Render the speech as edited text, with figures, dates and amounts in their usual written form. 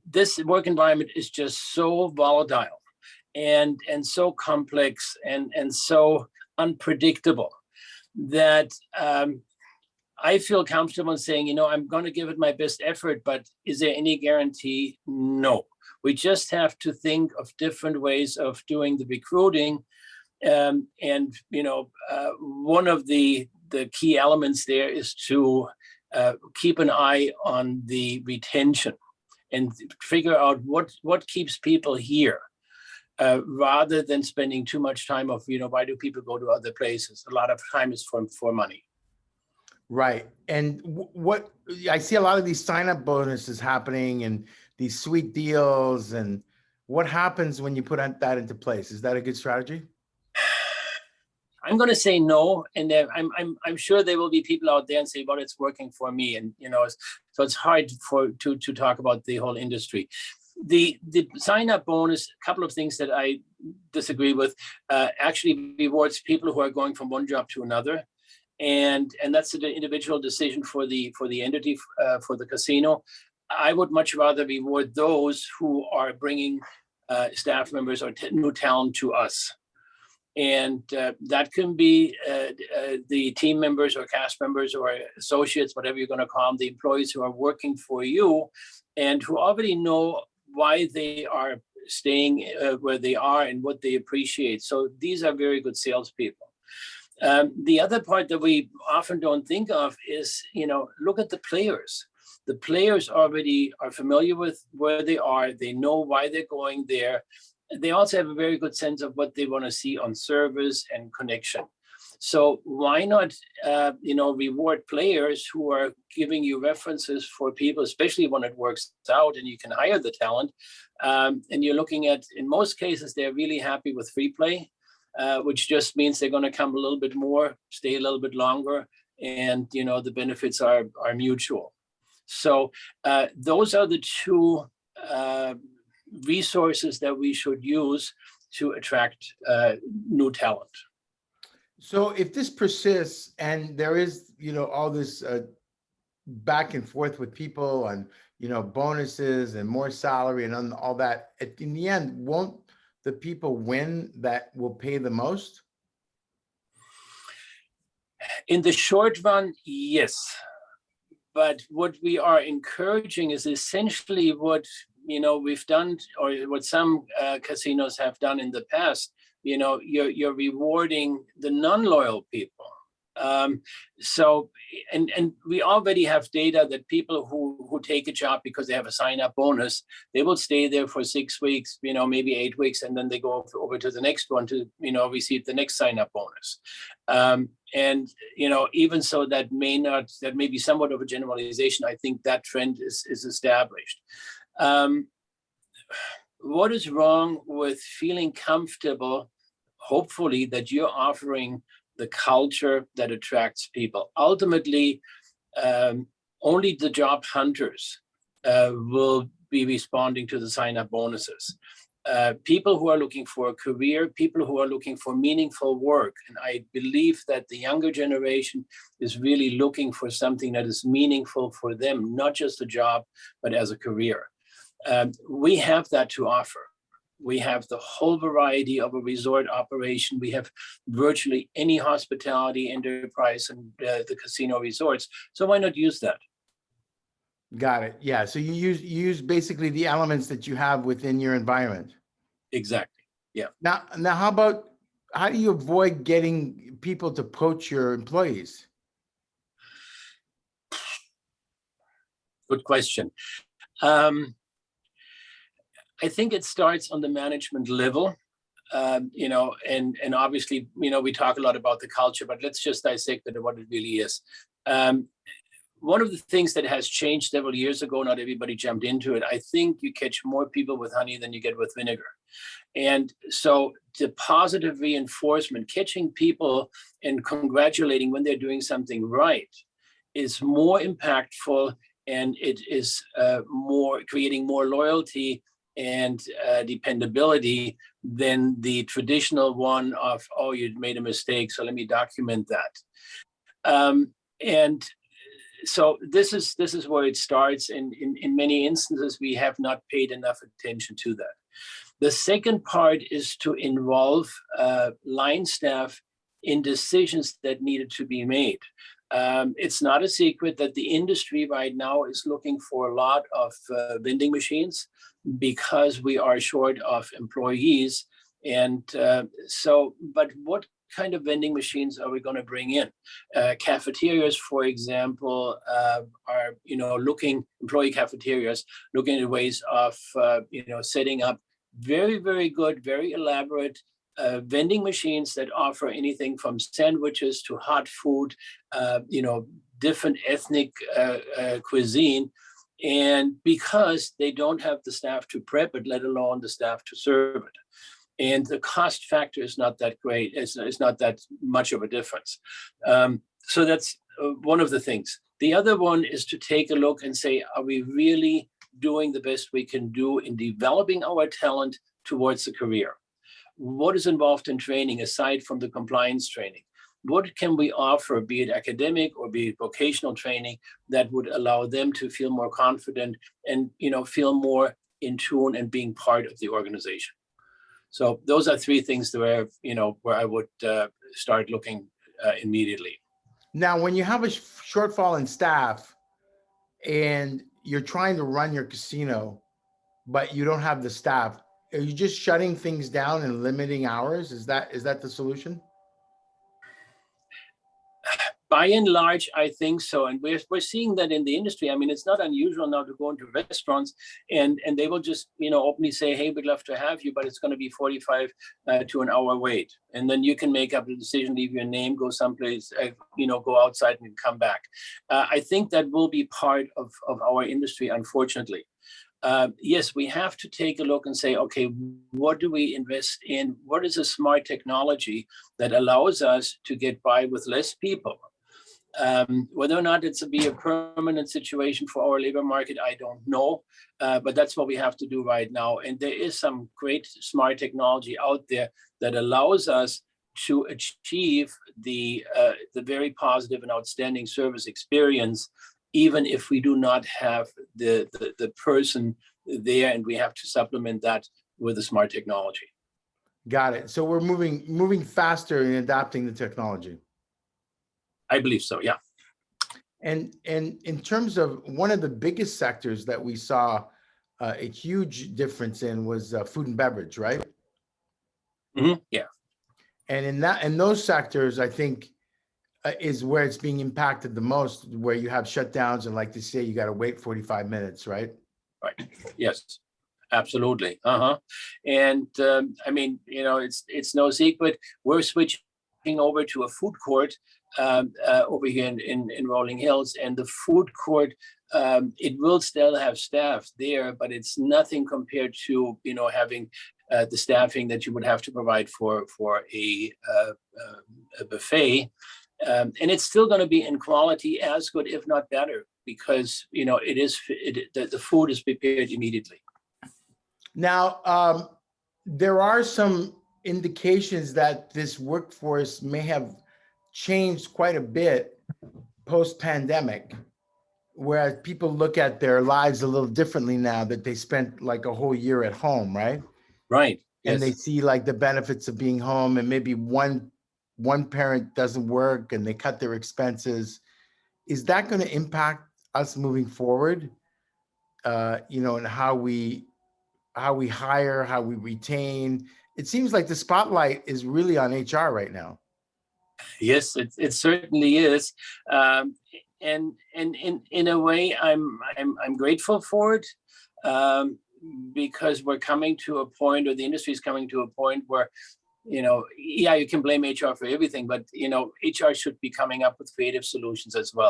this work environment is just so volatile and so complex and so unpredictable that I feel comfortable in saying, I'm going to give it my best effort, but is there any guarantee? No. We just have to think of different ways of doing the recruiting. One of the key elements there is to keep an eye on the retention and figure out what keeps people here. Rather than spending too much time of, why do people go to other places? A lot of time is for money. Right. And what I see a lot of these sign-up bonuses happening and these sweet deals. And what happens when you put that into place? Is that a good strategy? I'm going to say no, and I'm sure there will be people out there and say, "Well, it's working for me," and so it's hard to talk about the whole industry. The sign-up bonus, a couple of things that I disagree with, actually rewards people who are going from one job to another. And that's an individual decision for the entity, for the casino. I would much rather reward those who are bringing staff members or new talent to us. And that can be the team members or cast members or associates, whatever you're going to call them, the employees who are working for you and who already know why they are staying where they are and what they appreciate. So these are very good salespeople. The other part that we often don't think of is, look at the players. The players already are familiar with where they are. They know why they're going there. They also have a very good sense of what they want to see on service and connection. So why not, reward players who are giving you references for people, especially when it works out and you can hire the talent. And you're looking at, in most cases, they're really happy with free play. Which just means they're going to come a little bit more, stay a little bit longer, and the benefits are mutual. So those are the two resources that we should use to attract new talent. So if this persists and there is, all this back and forth with people and, bonuses and more salary and all that, in the end, won't the people win that will pay the most? In the short run, yes. But what we are encouraging is essentially what we've done, or what some casinos have done in the past. You're rewarding the non-loyal people. So we already have data that people who take a job because they have a sign-up bonus, they will stay there for 6 weeks, maybe 8 weeks, and then they go over to the next one to receive the next sign-up bonus. And even so, that may be somewhat of a generalization. I think that trend is established. What is wrong with feeling comfortable, hopefully, that you're offering the culture that attracts people? Ultimately, only the job hunters will be responding to the sign-up bonuses. People who are looking for a career, people who are looking for meaningful work. And I believe that the younger generation is really looking for something that is meaningful for them, not just a job, but as a career. We have that to offer. We have the whole variety of a resort operation. We have virtually any hospitality enterprise and the casino resorts. So why not use that? Got it. Yeah. So you use basically the elements that you have within your environment. Exactly. Yeah. Now, how do you avoid getting people to poach your employees? Good question. I think it starts on the management level, and obviously, we talk a lot about the culture, but let's just dissect it, what it really is. One of the things that has changed several years ago, not everybody jumped into it. I think you catch more people with honey than you get with vinegar. And so the positive reinforcement, catching people and congratulating when they're doing something right, is more impactful, and it is creating more loyalty and dependability than the traditional one of, oh, you made a mistake, so let me document that. And so this is where it starts. And in many instances, we have not paid enough attention to that. The second part is to involve line staff in decisions that needed to be made. It's not a secret that the industry right now is looking for a lot of vending machines because we are short of employees. And but what kind of vending machines are we going to bring in? Cafeterias, for example, are employee cafeterias looking at ways of setting up very, very good, very elaborate vending machines that offer anything from sandwiches to hot food, different ethnic cuisine. And because they don't have the staff to prep it, let alone the staff to serve it. And the cost factor is not that great. It's not that much of a difference. So that's one of the things. The other one is to take a look and say, are we really doing the best we can do in developing our talent towards a career? What is involved in training aside from the compliance training? What can we offer, be it academic or be it vocational training, that would allow them to feel more confident and feel more in tune and being part of the organization? So those are three things where I would start looking immediately. Now, when you have a shortfall in staff and you're trying to run your casino, but you don't have the staff, are you just shutting things down and limiting hours? Is that the solution? By and large, I think so. And we're seeing that in the industry. I mean, it's not unusual now to go into restaurants and they will just, openly say, hey, we'd love to have you, but it's going to be 45 to an hour wait. And then you can make up the decision, leave your name, go someplace, go outside and come back. I think that will be part of our industry, unfortunately. Yes, we have to take a look and say, okay, what do we invest in? What is a smart technology that allows us to get by with less people? Whether or not it's be a permanent situation for our labor market, I don't know, but that's what we have to do right now. And there is some great smart technology out there that allows us to achieve the very positive and outstanding service experience, even if we do not have the person there, and we have to supplement that with the smart technology. Got it. So we're moving faster in adapting the technology. I believe so, yeah. And in terms of one of the biggest sectors that we saw a huge difference in was food and beverage, right? Mm-hmm. Yeah. And in those sectors, I think is where it's being impacted the most, where you have shutdowns and, like they say, you got to wait 45 minutes, right? Right. Yes. Absolutely. And I mean, it's no secret. We're switching over to a food court over here in Rolling Hills, and the food court, it will still have staff there, but it's nothing compared to having the staffing that you would have to provide for a buffet, and it's still going to be in quality as good, if not better, because the food is prepared immediately. Now, there are some indications that this workforce may have changed quite a bit post-pandemic, whereas people look at their lives a little differently now that they spent like a whole year at home, right? Right. And Yes. they see like the benefits of being home, and maybe one parent doesn't work and they cut their expenses. Is that going to impact us moving forward? And how we hire, how we retain? It seems like the spotlight is really on HR right now. Yes, it certainly is, and in a way, I'm grateful for it, because we're coming to a point, or the industry is coming to a point where, you can blame HR for everything, but HR should be coming up with creative solutions as well.